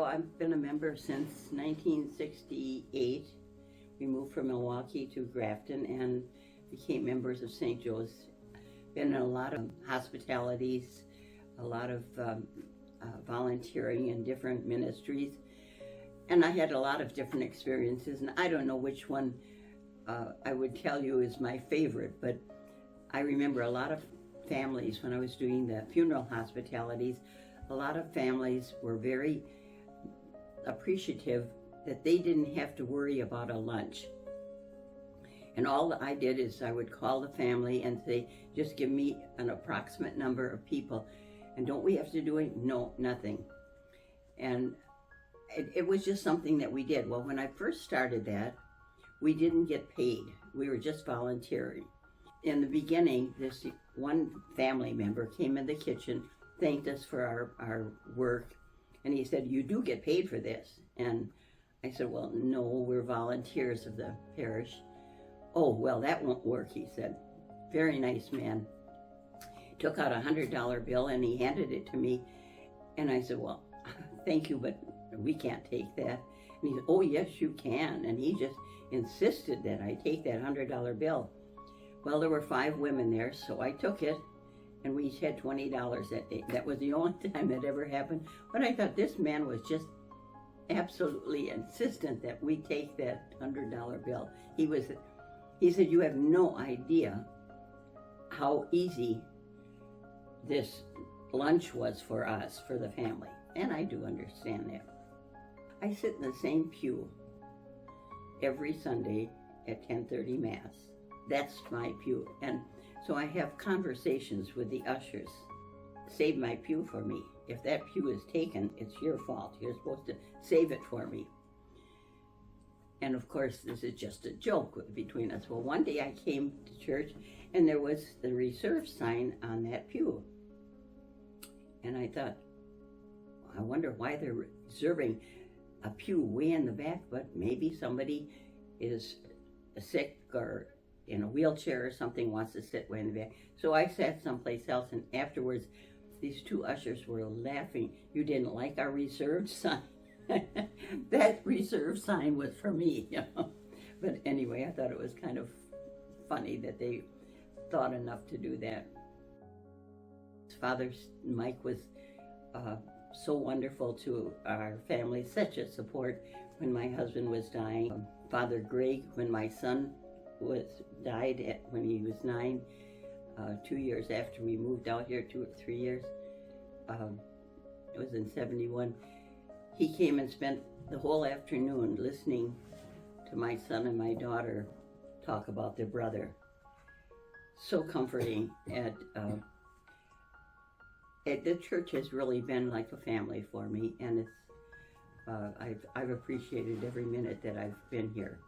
I've been a member since 1968. We moved from Milwaukee to Grafton and became members of St. Joe's. Been in a lot of hospitalities, a lot of volunteering in different ministries. And I had a lot of different experiences, and I don't know which one I would tell you is my favorite, but I remember a lot of families when I was doing the funeral hospitalities. A lot of families were very appreciative that they didn't have to worry about a lunch. And all I did is I would call the family and say, just give me an approximate number of people. And don't we have to do it? No, nothing. And it was just something that we did. Well, when I first started that, we didn't get paid. We were just volunteering. In the beginning, this one family member came in the kitchen, thanked us for our work, and he said, you do get paid for this. And I said, well, no, we're volunteers of the parish. Oh, well, that won't work, he said. Very nice man. Took out a $100 bill and he handed it to me. And I said, well, thank you, but we can't take that. And he said, oh, yes, you can. And he just insisted that I take that $100 bill. Well, there were 5 women there, so I took it, and we each had $20 that day. That was the only time that ever happened. But I thought this man was just absolutely insistent that we take that $100 bill. He said, you have no idea how easy this lunch was for us, for the family. And I do understand that. I sit in the same pew every Sunday at 10:30 Mass. That's my pew. And so I have conversations with the ushers. Save my pew for me. If that pew is taken, it's your fault. You're supposed to save it for me. And of course, this is just a joke between us. Well, one day I came to church and there was the reserve sign on that pew. And I thought, I wonder why they're reserving a pew way in the back, but maybe somebody is sick or in a wheelchair or something, wants to sit way in the back. So I sat someplace else, and afterwards, these 2 ushers were laughing. You didn't like our reserved sign? That reserved sign was for me, you know. But anyway, I thought it was kind of funny that they thought enough to do that. Father Mike was so wonderful to our family, such a support when my husband was dying. Father Greg, when my son died when he was 9, 2 years after we moved out here, 2 or 3 years. It was in 71. He came and spent the whole afternoon listening to my son and my daughter talk about their brother. So comforting. The church has really been like a family for me, and it's I've appreciated every minute that I've been here.